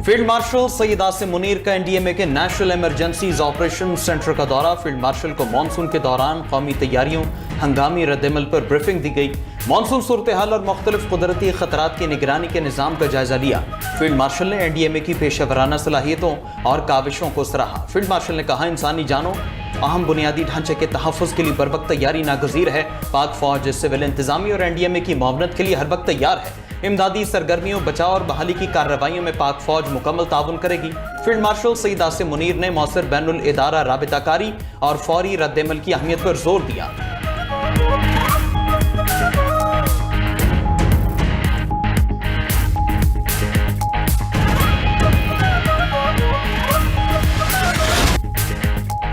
Field marshal Syed Asim Munir का NDMA के national emergencies operation centre का दौरा। फील्ड मार्शल को मानसून के दौरान कौमी तैयारियों, हंगामी रद्दमल पर ब्रीफिंग दी गई। मानसून सूरत हाल और मुख्तलिफ कुदरती खतरात की निगरानी के निज़ाम का जायजा लिया। फील्ड मार्शल ने एनडीएमए की पेशेवराना सलाहियतों और काविशों को सराहा। फील्ड मार्शल ने कहा, इंसानी जानों अहम बुनियादी ढांचे के तहफ़्फ़ुज़ के लिए बर वक्त तैयारी नागज़ीर है। पाक फौज, सिविल इंतज़ामिया और एनडीएमए की मुआवनत के लिए हर वक्त तैयार है। इमदादी सरगर्मियों, बचाव और बहाली की कार्रवाइयों में पाक फौज मुकम्मल ताउन करेगी। फील्ड मार्शल सैयद आसिम मुनीर ने मौसर बैनुल इदारा राबिताकारी और फौरी रद्दमल की अहमियत पर जोर दिया।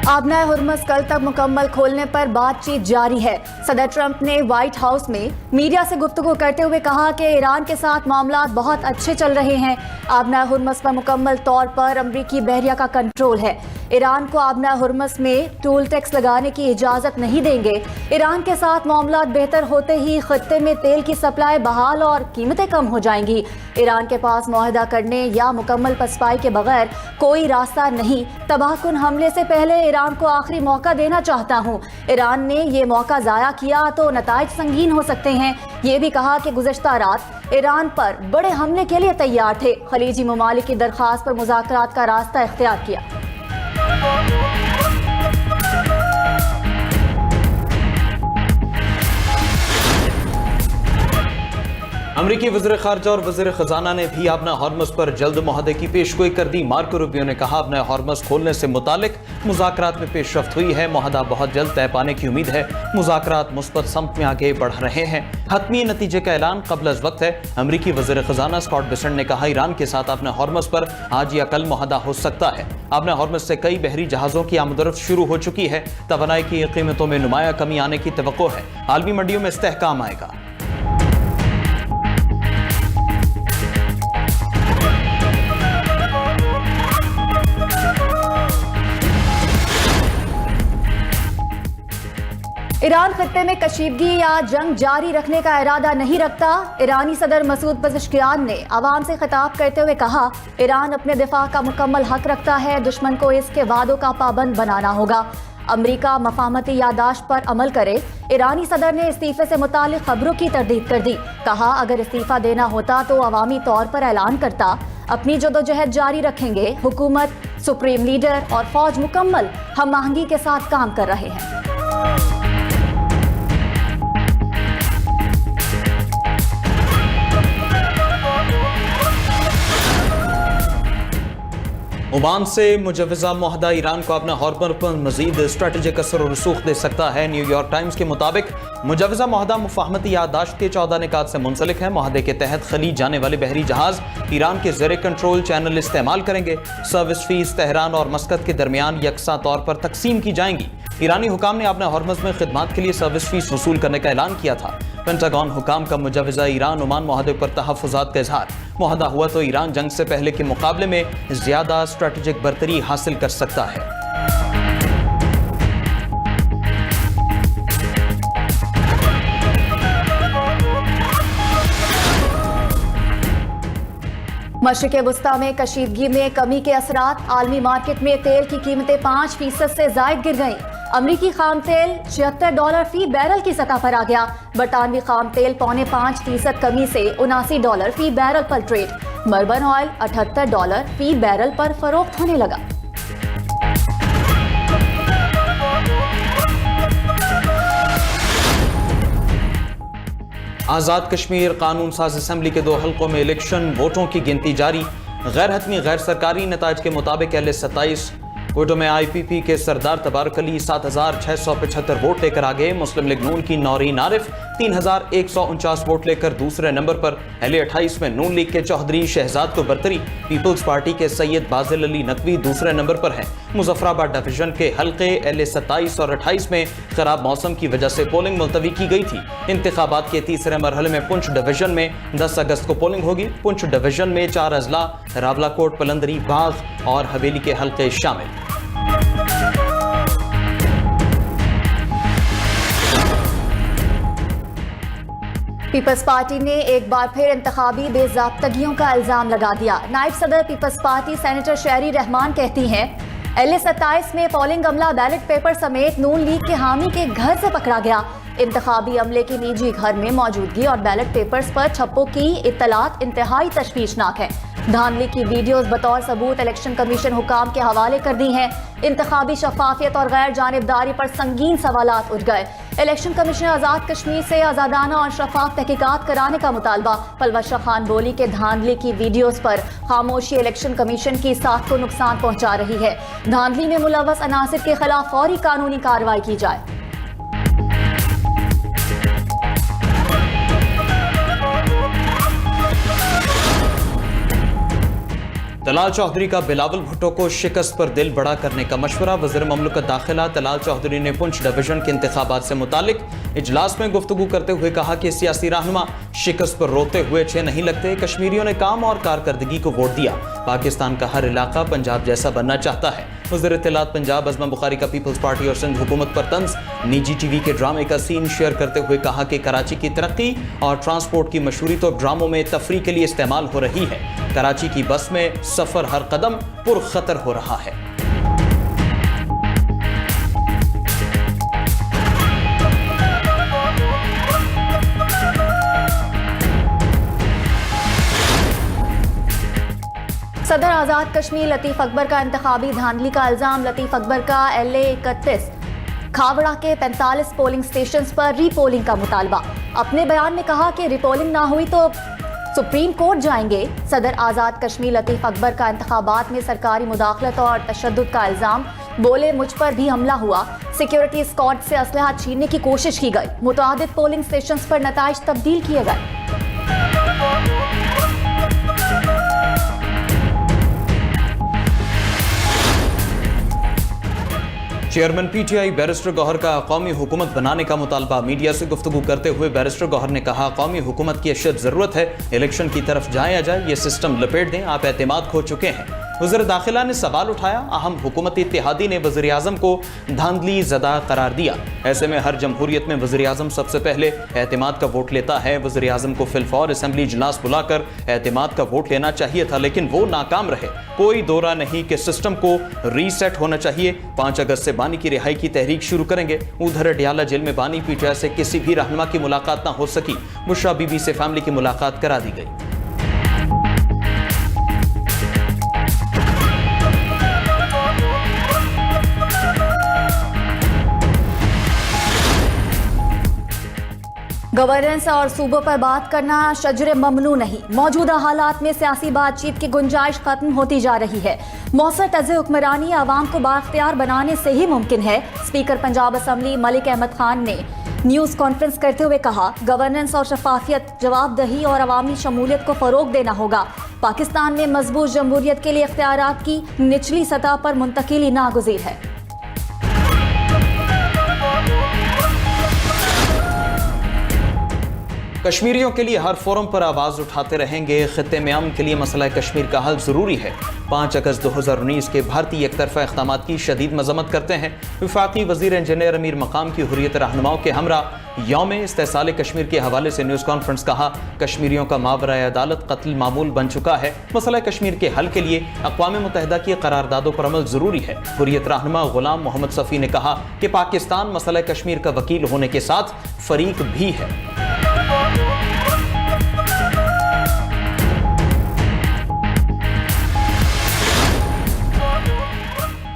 आबनाए हुर्मस कल तक मुकम्मल खोलने पर बातचीत जारी है। सदर ट्रंप ने व्हाइट हाउस में मीडिया से गुफ्तगू करते हुए कहा कि ईरान के साथ मामलात बहुत अच्छे चल रहे हैं। आबनाए हुर्मस पर मुकम्मल तौर पर अमरीकी बहरिया का कंट्रोल है। ईरान को आबनाए हुर्मस में टूल टैक्स लगाने की इजाज़त नहीं देंगे। ईरान के साथ मामलात बेहतर होते ही खत्ते में तेल की सप्लाई बहाल और कीमतें कम हो जाएंगी। ईरान के पास मुआहदा करने या मुकम्मल पसपाई के बगैर कोई रास्ता नहीं। तबाहकुन हमले से पहले ईरान को आखिरी मौका देना चाहता हूँ। ईरान ने ये मौका ज़ाया किया तो नताइज संगीन हो सकते हैं। ये भी कहा कि गुज़श्ता रात ईरान पर बड़े हमले के लिए तैयार थे। खलीजी ममालिक की दरख्वास्त पर मुज़ाकरात का रास्ता इख्तियार किया। अमरीकी वज़ीर ख़ारजा और वज़ीर ख़जाना ने भी आबनाए हुर्मस पर जल्द मुआहदे की पेशगोई कर दी। मार्को रूबियो ने कहा, आबनाए हुर्मस खोलने से मुतालिक मुज़ाकरात में पेशरफ्त हुई है। मुआहदा बहुत जल्द तय पाने की उम्मीद है। मुज़ाकरात मुस्बत समत में आगे बढ़ रहे हैं। हतमी नतीजे का ऐलान क़ब्ल अज़ वक्त है। अमरीकी वज़ीर ख़जाना स्कॉट बेसेंट ने कहा, ईरान के साथ आबनाए हुर्मस पर आज या कल मुआहदा हो सकता है। आबनाए हुर्मस से कई बहरी जहाज़ों की आमदरफ्त शुरू हो चुकी है। तवानाई की कीमतों में नुमाया कमी आने की तवक्को है। आलमी मंडियों में इस्तेहकाम आएगा। ईरान खत्ते में कशीदगी या जंग जारी रखने का इरादा नहीं रखता। ईरानी सदर मसूद पज़ेश्कियान ने आवाम से खिताब करते हुए कहा, ईरान अपने दिफा का मुकम्मल हक रखता है। दुश्मन को इसके वादों का पाबंद बनाना होगा। अमरीका मफाहमती यादाश्त पर अमल करे। ईरानी सदर ने इस्तीफे से मुतालिक खबरों की तरदीद कर दी। कहा, अगर इस्तीफा देना होता तो अवामी तौर पर ऐलान करता। अपनी जदोजहद जारी रखेंगे। हुकूमत, सुप्रीम लीडर और फौज मुकम्मल हम आहंगी के साथ काम कर रहे हैं। ओमान से मुजवज़ा मुआहदा ईरान को अपना हुर्मस पर मज़ीद स्ट्रेटेजिक असर और रसूख दे सकता है। न्यूयॉर्क टाइम्स के मुताबिक मुजवज़ा मुआहदा मुफाहमती यादाश्त के 14 निकात से मुंसलिक है। मुआहदे के तहत खलीज जाने वाले बहरी जहाज़ ईरान के ज़ेरे कंट्रोल चैनल इस्तेमाल करेंगे। सर्विस फीस तेहरान और मस्कत के दरमियान यकसा तौर पर तकसीम की जाएंगी। ईरानी हुकाम ने अपने हुर्मस में खिदमात के लिए सर्विस फीस वसूल करने का ऐलान किया था। पेंटागन हुकाम का मुजवज़ा ईरान ओमान मुआहदे पर तहफ़्फ़ुज़ात का इज़हार। मुआहदा हुआ तो ईरान जंग से पहले के मुकाबले में ज़्यादा स्ट्रेटेजिक बरतरी हासिल कर सकता है। मशरिक़ वुस्ता में कशीदगी में कमी के असरात। आलमी मार्केट में तेल की कीमतें 5% से ज़ायद गिर गईं। अमरीकी खाम तेल $76 फी बैरल की सतह पर आ गया। बरतानवी खाम तेल $5.25% कमी से $79 फी बैरल पर ट्रेड। मर्बन ऑयल $78 फी बैरल पर फरोख्त होने लगा। आज़ाद कश्मीर कानून साज असम्बली के 2 हल्कों में इलेक्शन वोटों की गिनती जारी। गैर हतमी गैर सरकारी नताज के मुताबिक अहले 27 वोटों में IPP के सरदार तबारक अली 7,675 वोट लेकर आगे। मुस्लिम लीग नून की नौरीन आरिफ 3,149 वोट लेकर दूसरे नंबर पर। अहले 28 में नून लीग के चौधरी शहजाद को बरतरी। पीपल्स पार्टी के सैयद बाजिल अली नकवी दूसरे नंबर पर हैं। मुजफ्फराबाद डिवीजन के हल्के अहले 27 और 28 में खराब मौसम की वजह से पोलिंग मुलतवी की गई थी। इंतखाबात के तीसरे मरहले में पुंछ डिवीजन में 10 अगस्त को पोलिंग होगी। पुंछ डिवीजन में 4 अजला रावलाकोट, पलंदरी, बाघ और हवेली के हल्के शामिल। पीपल्स पार्टी ने एक बार फिर इंतखाबी बेज़ाब्तगियों का इल्जाम लगा दिया। नायब सदर पीपल्स पार्टी सेनेटर शहरी रहमान कहती हैं LA-27 में पोलिंग अमला बैलेट पेपर समेत नून लीग के हामी के घर से पकड़ा गया। इंतखाबी अमले के निजी घर में मौजूदगी और बैलेट पेपर्स पर छप्पों की इत्तलात इंतहाई तशवीशनाक है। धांधली की वीडियोस बतौर सबूत इलेक्शन कमीशन हुकाम के हवाले कर दी हैं। इंतखाबी शफाफियत और गैर जानिबदारी पर संगीन सवालात उठ गए। इलेक्शन कमीशन आज़ाद कश्मीर से आज़ादाना और शफाफ तहकीकात कराने का मुतालबा। पलवश खान बोली के धांधली की वीडियोस पर खामोशी इलेक्शन कमीशन की साख को नुकसान पहुंचा रही है। धांधली में मुलव्वस अनासिर के खिलाफ फौरी कानूनी कार्रवाई की जाए। तलाल चौधरी का बिलावल भुट्टो को शिकस्त पर दिल बड़ा करने का मशवरा। वज़ीर ममलकत दाखिला तलाल चौधरी ने पुंछ डिवीजन के इंतखाबात से मुतालिक इजलास में गुफ्तगू करते हुए कहा कि सियासी रहनुमा शिकस्त पर रोते हुए अच्छे नहीं लगते। कश्मीरियों ने काम और कारकर्दगी को वोट दिया। पाकिस्तान का हर इलाका पंजाब जैसा बनना चाहता है। वज़ीर इत्तलात पंजाब अज़मा बुखारी का पीपल्स पार्टी और सिंध हुकूमत पर तंज। निजी टीवी के ड्रामे का सीन शेयर करते हुए कहा कि कराची की तरक्की और ट्रांसपोर्ट की मशहूरी तो ड्रामों में तफरी के लिए इस्तेमाल हो रही है। कराची की बस में सफर हर कदम पुरखतर हो रहा है। सदर आज़ाद कश्मीर लतीफ़ अकबर का इंतखाबी धांधली का इल्जाम। लतीफ़ अकबर का LA-31 खावड़ा के 45 पोलिंग स्टेशंस पर रीपोलिंग का मुतालबा। अपने बयान में कहा कि रीपोलिंग ना हुई तो सुप्रीम कोर्ट जाएंगे। सदर आज़ाद कश्मीर लतीफ़ अकबर का इंतखाबात में सरकारी मुदाखलत और तशद्दुद का इल्जाम। बोले मुझ पर भी हमला हुआ, सिक्योरिटी स्क्वाड से असलहा छीनने की कोशिश की गई, मुतअद्दिद पोलिंग स्टेशंस पर नताइज तब्दील किए गए। चेयरमैन PTI बैरिस्टर गौहर का कौमी हुकूमत बनाने का मुतालबा। मीडिया से गुफ्तगू करते हुए बैरिस्टर गौहर ने कहा कौमी हुकूमत की अशद ज़रूरत है। इलेक्शन की तरफ जाए या जाए ये सिस्टम लपेट दें, आप एतमाद खो चुके हैं। वज़ीर दाखिला ने सवाल उठाया अहम हुकूमती इत्तेहादी ने वज़ीर आज़म को धांधली ज़दा करार दिया। ऐसे में हर जमहूरियत में वज़ीर आज़म सबसे पहले एतमाद का वोट लेता है। वज़ीर आज़म को फिलफौर असम्बली इजलास बुलाकर एतमाद का वोट लेना चाहिए था, लेकिन वो नाकाम रहे। कोई दौरा नहीं कि सिस्टम को रीसेट होना चाहिए। 5 अगस्त से बानी की रिहाई की तहरीक शुरू करेंगे। उधर अडियाला जेल में बानी PTI से किसी भी रहनुमा की मुलाकात ना हो सकी। बुशरा बीबी से फैमिली की मुलाकात करा दी गई। गवर्नेंस और सूबों पर बात करना शजरे ममनू नहीं। मौजूदा हालात में सियासी बातचीत की गुंजाइश खत्म होती जा रही है। मौसर तर्ज़ हुक्मरानी आवाम को बाख्तियार बनाने से ही मुमकिन है। स्पीकर पंजाब असम्बली मलिक अहमद खान ने न्यूज़ कॉन्फ्रेंस करते हुए कहा गवर्नेंस और शफाफियत, जवाबदही और अवामी शमूलियत को फ़रोग देना होगा। पाकिस्तान में मजबूत जमहूरियत के लिए इख्तियारात की निचली सतह पर मुंतकिली नागुज़ीर है। कश्मीरियों के लिए हर फोरम पर आवाज़ उठाते रहेंगे। खित्ते में अमन के लिए मसला कश्मीर का हल ज़रूरी है। 5 अगस्त 2019 के भारतीय एकतरफा इक़दामात की शदीद मज़म्मत करते हैं। वफाकी वज़ीर इंजीनियर अमीर मकाम की हुर्रियत रहनुमाओं के हमरा यौम इस्तेसाल कश्मीर के हवाले से न्यूज़ कॉन्फ्रेंस कहा कश्मीरियों का मावराए अदालत कत्ल मामूल बन चुका है। मसला कश्मीर के हल के लिए अक़वाम मुत्तहिदा की करारदादों पर अमल ज़रूरी है। हुर्रियत रहनुमा गुलाम मोहम्मद सफ़ी ने कहा कि पाकिस्तान मसला कश्मीर का वकील होने के साथ फ़रीक भी है।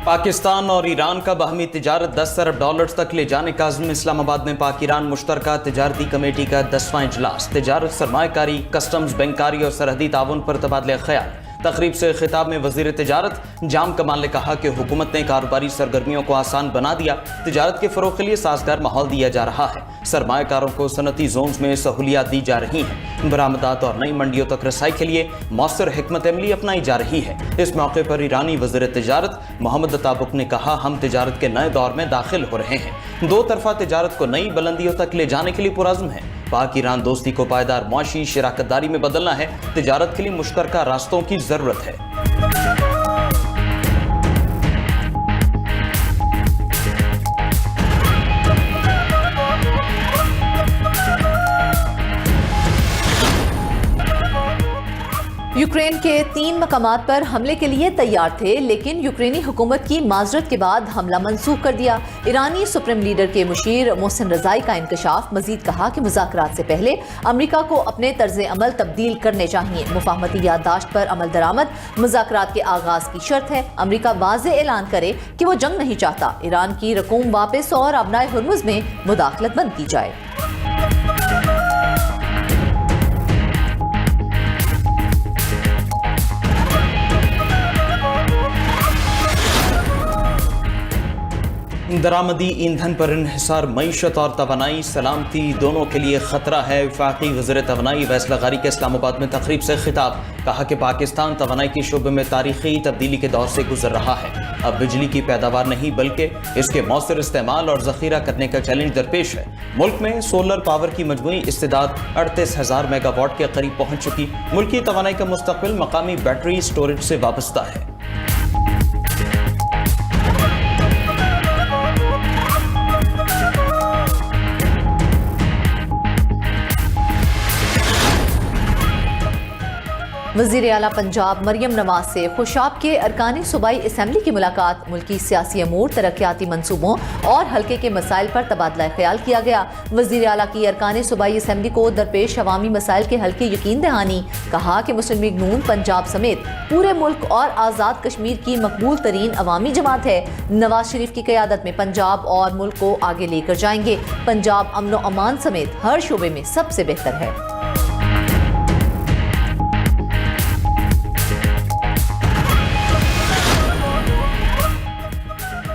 पाकिस्तान और ईरान का बाहमी तिजारत 10 अरब डॉलर्स तक ले जाने का अज़्म। इस्लामाबाद में पाक ईरान मुश्तरका तिजारती कमेटी का 10वां इजलास। तिजारत, सरमायाकारी, कस्टम्स, बैंकारी और सरहदी ताउन पर तबादले ख्याल। तकरीब से खिताब में वज़ीर तिजारत जाम कमाल ने कहा कि हुकूमत ने कारोबारी सरगर्मियों को आसान बना दिया। तिजारत के फ़रोग़ के लिए साजगार माहौल दिया जा रहा है। सरमायाकारों को सनती जोन्स में सहूलियात दी जा रही हैं। बरामदात और नई मंडियों तक रसाई के लिए मौसर हिकमत अमली अपनाई जा रही है। इस मौके पर ईरानी वज़ीर तिजारत मोहम्मद अताबुक ने कहा हम तिजारत के नए दौर में दाखिल हो रहे हैं। 2 तरफ़ा तिजारत को नई बुलंदियों तक ले जाने के लिए पुरज़्म है। पाक ईरान दोस्ती को पायदार मुआशी शराकतदारी में बदलना है। तिजारत के लिए मुश्तरका रास्तों की ज़रूरत है। یوکرین کے 3 مقامات پر حملے کے لیے تیار تھے، لیکن یوکرینی حکومت کی معذرت کے بعد حملہ منسوخ کر دیا۔ ایرانی سپریم لیڈر کے مشیر محسن رضائی کا انکشاف، مزید کہا کہ مذاکرات سے پہلے امریکہ کو اپنے طرز عمل تبدیل کرنے چاہیے۔ مفاہمتی یادداشت پر عمل درآمد مذاکرات کے آغاز کی شرط ہے۔ امریکہ واضح اعلان کرے کہ وہ جنگ نہیں چاہتا، ایران کی رقوم واپس اور آبنائے ہرمز میں مداخلت بند کی جائے۔ درآمدی ایندھن پر انحصار معیشت اور توانائی سلامتی دونوں کے لیے خطرہ ہے۔ وفاقی وزیر توانائی ویس لغاری کے اسلام آباد میں تقریب سے خطاب، کہا کہ پاکستان توانائی کے شعبے میں تاریخی تبدیلی کے دور سے گزر رہا ہے۔ اب بجلی کی پیداوار نہیں بلکہ اس کے مؤثر استعمال اور ذخیرہ کرنے کا چیلنج درپیش ہے۔ ملک میں سولر پاور کی مجموعی استعداد 38,000 میگا واٹ کے قریب پہنچ چکی۔ ملکی توانائی کا مستقبل مقامی بیٹری سٹوریج سے وابستہ ہے۔ وزیر اعلیٰ پنجاب مریم نواز سے خوشاب کے ارکان صوبائی اسمبلی کی ملاقات، ملکی سیاسی امور، ترقیاتی منصوبوں اور حلقے کے مسائل پر تبادلہ خیال کیا گیا۔ وزیر اعلیٰ کی ارکان صوبائی اسمبلی کو درپیش عوامی مسائل کے حل کی یقین دہانی، کہا کہ مسلم لیگ نون پنجاب سمیت پورے ملک اور آزاد کشمیر کی مقبول ترین عوامی جماعت ہے۔ نواز شریف کی قیادت میں پنجاب اور ملک کو آگے لے کر جائیں گے۔ پنجاب امن و امان سمیت ہر شعبے میں سب سے بہتر ہے۔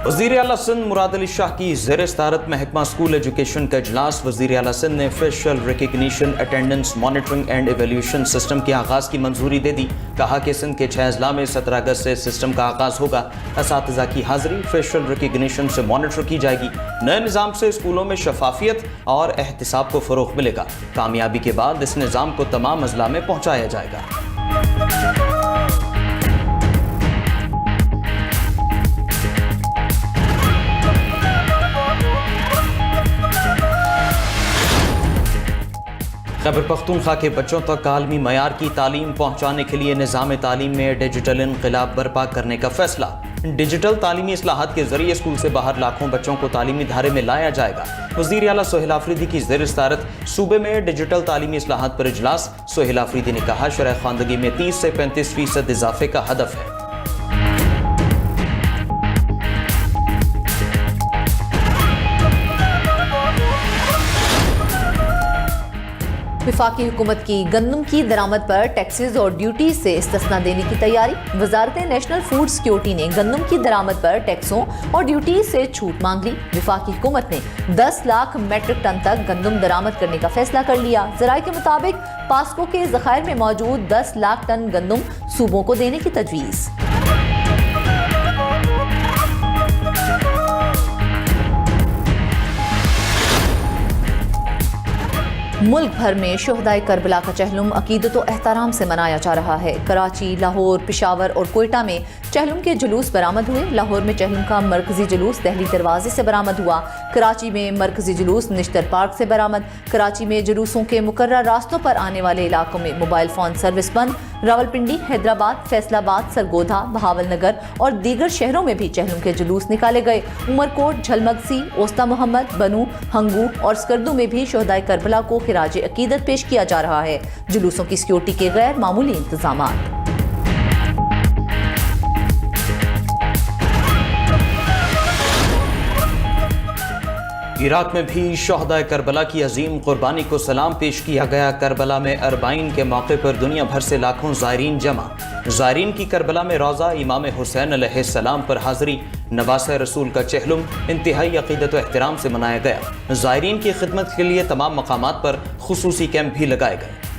وزیر اعلیٰ سندھ مراد علی شاہ کی زیر صدارت محکمہ اسکول ایجوکیشن کا اجلاس۔ وزیر اعلیٰ سندھ نے facial recognition attendance monitoring and evaluation system کے آغاز کی منظوری دے دی، کہا کہ سندھ کے 6 اضلاع میں 17 اگست سے سسٹم کا آغاز ہوگا۔ اساتذہ کی حاضری فیشل ریکگنیشن سے مانیٹر کی جائے گی۔ نئے نظام سے اسکولوں میں شفافیت اور احتساب کو فروغ ملے گا۔ کامیابی کے بعد اس نظام کو تمام اضلاع میں پہنچایا جائے گا۔ خیبر پختونخوا کے بچوں تک عالمی معیار کی تعلیم پہنچانے کے لیے نظام تعلیم میں ڈیجیٹل انقلاب برپا کرنے کا فیصلہ۔ ڈیجیٹل تعلیمی اصلاحات کے ذریعے اسکول سے باہر لاکھوں بچوں کو تعلیمی دھارے میں لایا جائے گا۔ وزیر اعلیٰ سہیل آفریدی کی زیر صدارت صوبے میں ڈیجیٹل تعلیمی اصلاحات پر اجلاس۔ سہیل آفریدی نے کہا شرح خواندگی میں 30 سے 35% اضافے کا ہدف ہے۔ وفاقی حکومت کی گندم کی درآمد پر ٹیکسز اور ڈیوٹیز سے استثنا دینے کی تیاری۔ وزارت نیشنل فوڈ سیکیورٹی نے گندم کی درآمد پر ٹیکسوں اور ڈیوٹیز سے چھوٹ مانگ لی۔ وفاقی حکومت نے 10 لاکھ میٹرک ٹن تک گندم درآمد کرنے کا فیصلہ کر لیا۔ ذرائع کے مطابق پاسکو کے ذخائر میں موجود 10 لاکھ ٹن گندم صوبوں کو دینے کی تجویز۔ ملک بھر میں شہدائے کربلا کا چہلم عقیدت و احترام سے منایا جا رہا ہے۔ کراچی، لاہور، پشاور اور کوئٹہ میں چہلم کے جلوس برآمد ہوئے۔ لاہور میں چہلم کا مرکزی جلوس دہلی دروازے سے برآمد ہوا۔ کراچی میں مرکزی جلوس نشتر پارک سے برآمد۔ کراچی میں جلوسوں کے مقررہ راستوں پر آنے والے علاقوں میں موبائل فون سروس بند۔ راولپنڈی، حیدرآباد، فیصل آباد، سرگودھا، بہاول نگر اور دیگر شہروں میں بھی چہلم کے جلوس نکالے گئے۔ عمرکوٹ، جھلمگسی، اوستا محمد، بنو، ہنگو اور سکردو میں بھی شہدائے کربلا کو خراج عقیدت پیش کیا جا رہا ہے۔ جلوسوں کی سیکیورٹی کے غیر معمولی انتظامات۔ عراق میں بھی شہدائے کربلا کی عظیم قربانی کو سلام پیش کیا گیا۔ کربلا میں اربعین کے موقع پر دنیا بھر سے لاکھوں زائرین جمع۔ زائرین کی کربلا میں روضہ امام حسین علیہ السلام پر حاضری۔ نواسہ رسول کا چہلم انتہائی عقیدت و احترام سے منایا گیا۔ زائرین کی خدمت کے لیے تمام مقامات پر خصوصی کیمپ بھی لگائے گئے۔